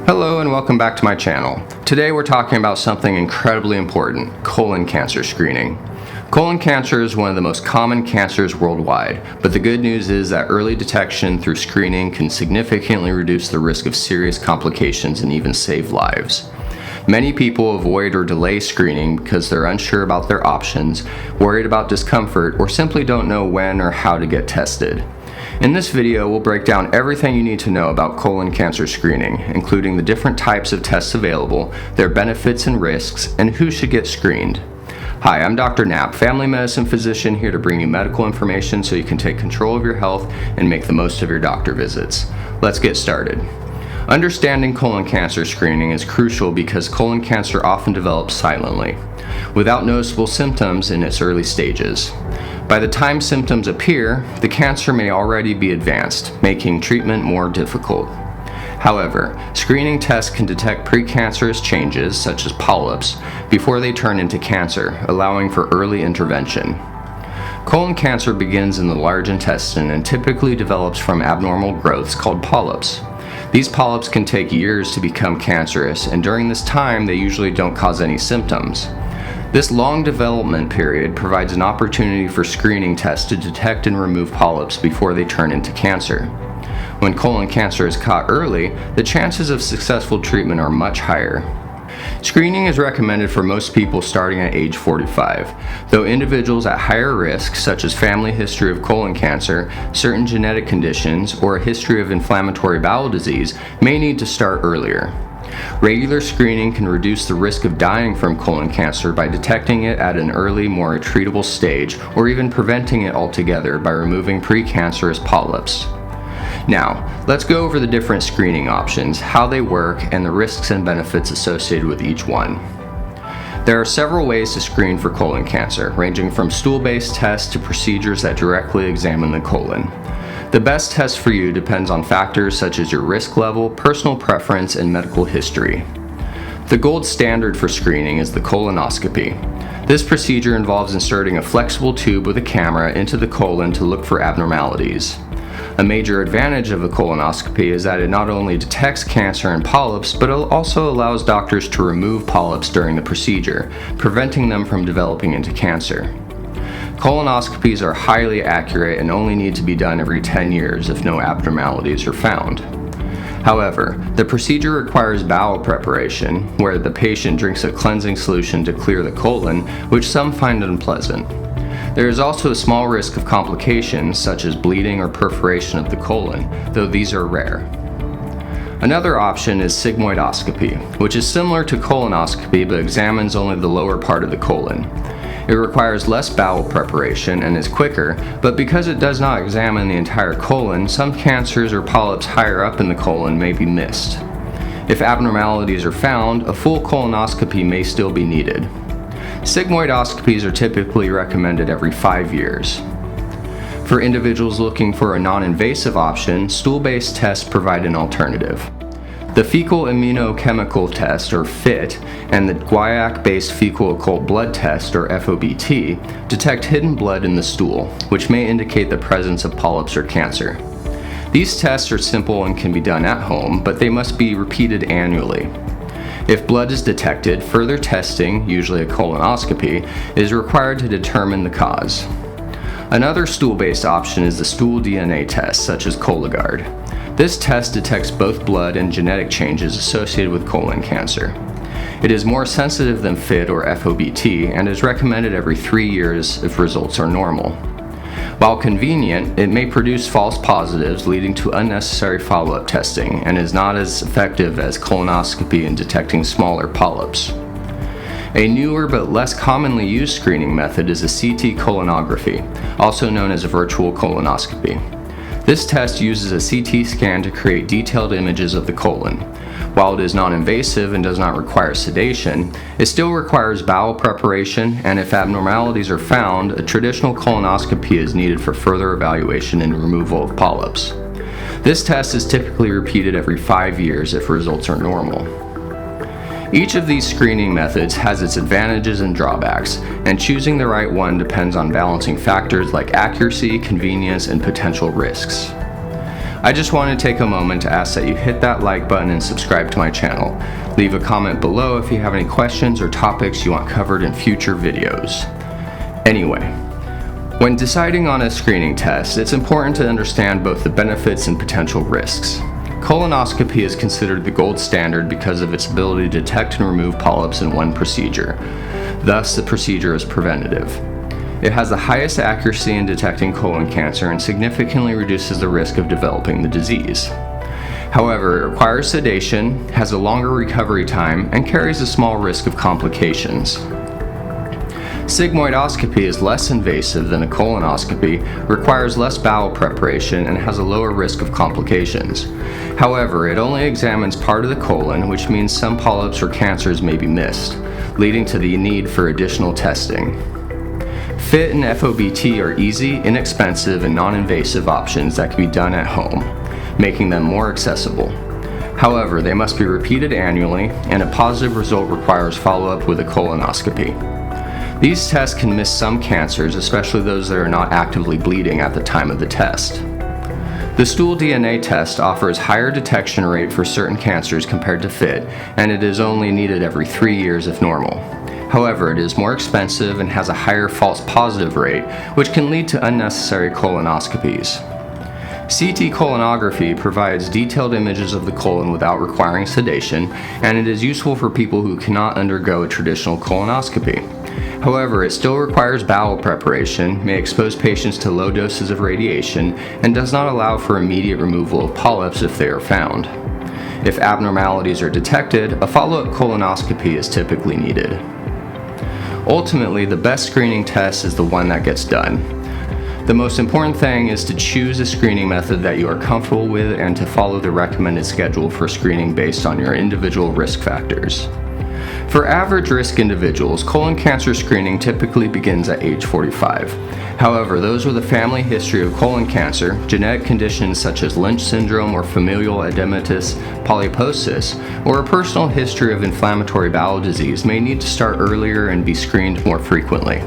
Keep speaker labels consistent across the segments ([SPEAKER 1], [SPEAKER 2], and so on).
[SPEAKER 1] Hello and welcome back to my channel. Today we're talking about something incredibly important, colon cancer screening. Colon cancer is one of the most common cancers worldwide, but the good news is that early detection through screening can significantly reduce the risk of serious complications and even save lives. Many people avoid or delay screening because they're unsure about their options, worried about discomfort, or simply don't know when or how to get tested. In this video, we'll break down everything you need to know about colon cancer screening, including the different types of tests available, their benefits and risks, and who should get screened. Hi, I'm Dr. Knapp, family medicine physician, here to bring you medical information so you can take control of your health and make the most of your doctor visits. Let's get started. Understanding colon cancer screening is crucial because colon cancer often develops silently, without noticeable symptoms in its early stages. By the time symptoms appear, the cancer may already be advanced, making treatment more difficult. However, screening tests can detect precancerous changes, such as polyps, before they turn into cancer, allowing for early intervention. Colon cancer begins in the large intestine and typically develops from abnormal growths called polyps. These polyps can take years to become cancerous, and during this time they usually don't cause any symptoms. This long development period provides an opportunity for screening tests to detect and remove polyps before they turn into cancer. When colon cancer is caught early, the chances of successful treatment are much higher. Screening is recommended for most people starting at age 45, though individuals at higher risk, such as family history of colon cancer, certain genetic conditions, or a history of inflammatory bowel disease, may need to start earlier. Regular screening can reduce the risk of dying from colon cancer by detecting it at an early, more treatable stage, or even preventing it altogether by removing precancerous polyps. Now, let's go over the different screening options, how they work, and the risks and benefits associated with each one. There are several ways to screen for colon cancer, ranging from stool-based tests to procedures that directly examine the colon. The best test for you depends on factors such as your risk level, personal preference, and medical history. The gold standard for screening is the colonoscopy. This procedure involves inserting a flexible tube with a camera into the colon to look for abnormalities. A major advantage of a colonoscopy is that it not only detects cancer and polyps, but it also allows doctors to remove polyps during the procedure, preventing them from developing into cancer. Colonoscopies are highly accurate and only need to be done every 10 years if no abnormalities are found. However, the procedure requires bowel preparation, where the patient drinks a cleansing solution to clear the colon, which some find unpleasant. There is also a small risk of complications, such as bleeding or perforation of the colon, though these are rare. Another option is sigmoidoscopy, which is similar to colonoscopy but examines only the lower part of the colon. It requires less bowel preparation and is quicker, but because it does not examine the entire colon, some cancers or polyps higher up in the colon may be missed. If abnormalities are found, a full colonoscopy may still be needed. Sigmoidoscopies are typically recommended every 5 years. For individuals looking for a non-invasive option, stool-based tests provide an alternative. The fecal immunochemical test, or FIT, and the guaiac-based fecal occult blood test, or FOBT, detect hidden blood in the stool, which may indicate the presence of polyps or cancer. These tests are simple and can be done at home, but they must be repeated annually. If blood is detected, further testing, usually a colonoscopy, is required to determine the cause. Another stool-based option is the stool DNA test, such as Cologuard. This test detects both blood and genetic changes associated with colon cancer. It is more sensitive than FIT or FOBT and is recommended every 3 years if results are normal. While convenient, it may produce false positives leading to unnecessary follow-up testing and is not as effective as colonoscopy in detecting smaller polyps. A newer but less commonly used screening method is a CT colonography, also known as a virtual colonoscopy. This test uses a CT scan to create detailed images of the colon. While it is non-invasive and does not require sedation, it still requires bowel preparation, and if abnormalities are found, a traditional colonoscopy is needed for further evaluation and removal of polyps. This test is typically repeated every 5 years if results are normal. Each of these screening methods has its advantages and drawbacks, and choosing the right one depends on balancing factors like accuracy, convenience, and potential risks. I just want to take a moment to ask that you hit that like button and subscribe to my channel. Leave a comment below if you have any questions or topics you want covered in future videos. Anyway, when deciding on a screening test, it's important to understand both the benefits and potential risks. Colonoscopy is considered the gold standard because of its ability to detect and remove polyps in one procedure. Thus, the procedure is preventative. It has the highest accuracy in detecting colon cancer and significantly reduces the risk of developing the disease. However, it requires sedation, has a longer recovery time, and carries a small risk of complications. Sigmoidoscopy is less invasive than a colonoscopy, requires less bowel preparation, and has a lower risk of complications. However, it only examines part of the colon, which means some polyps or cancers may be missed, leading to the need for additional testing. FIT and FOBT are easy, inexpensive, and non-invasive options that can be done at home, making them more accessible. However, they must be repeated annually, and a positive result requires follow-up with a colonoscopy. These tests can miss some cancers, especially those that are not actively bleeding at the time of the test. The stool DNA test offers higher detection rate for certain cancers compared to FIT, and it is only needed every 3 years if normal. However, it is more expensive and has a higher false positive rate, which can lead to unnecessary colonoscopies. CT colonography provides detailed images of the colon without requiring sedation, and it is useful for people who cannot undergo a traditional colonoscopy. However, it still requires bowel preparation, may expose patients to low doses of radiation, and does not allow for immediate removal of polyps if they are found. If abnormalities are detected, a follow-up colonoscopy is typically needed. Ultimately, the best screening test is the one that gets done. The most important thing is to choose a screening method that you are comfortable with and to follow the recommended schedule for screening based on your individual risk factors. For average risk individuals, colon cancer screening typically begins at age 45. However, those with a family history of colon cancer, genetic conditions such as Lynch syndrome or familial edematous polyposis, or a personal history of inflammatory bowel disease may need to start earlier and be screened more frequently.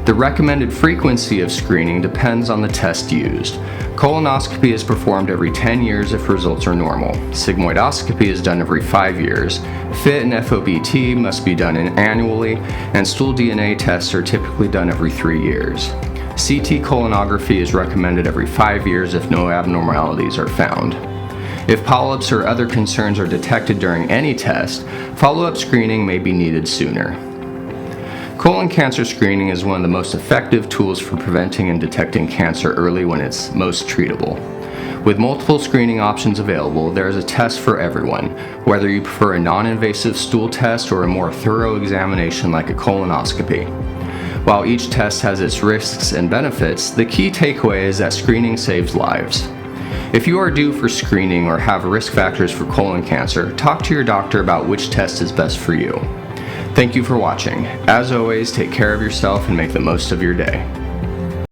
[SPEAKER 1] The recommended frequency of screening depends on the test used. Colonoscopy is performed every 10 years if results are normal. Sigmoidoscopy is done every 5 years. FIT and FOBT must be done annually, and stool DNA tests are typically done every 3 years. CT colonography is recommended every 5 years if no abnormalities are found. If polyps or other concerns are detected during any test, follow-up screening may be needed sooner. Colon cancer screening is one of the most effective tools for preventing and detecting cancer early when it's most treatable. With multiple screening options available, there is a test for everyone, whether you prefer a non-invasive stool test or a more thorough examination like a colonoscopy. While each test has its risks and benefits, the key takeaway is that screening saves lives. If you are due for screening or have risk factors for colon cancer, talk to your doctor about which test is best for you. Thank you for watching. As always, take care of yourself and make the most of your day.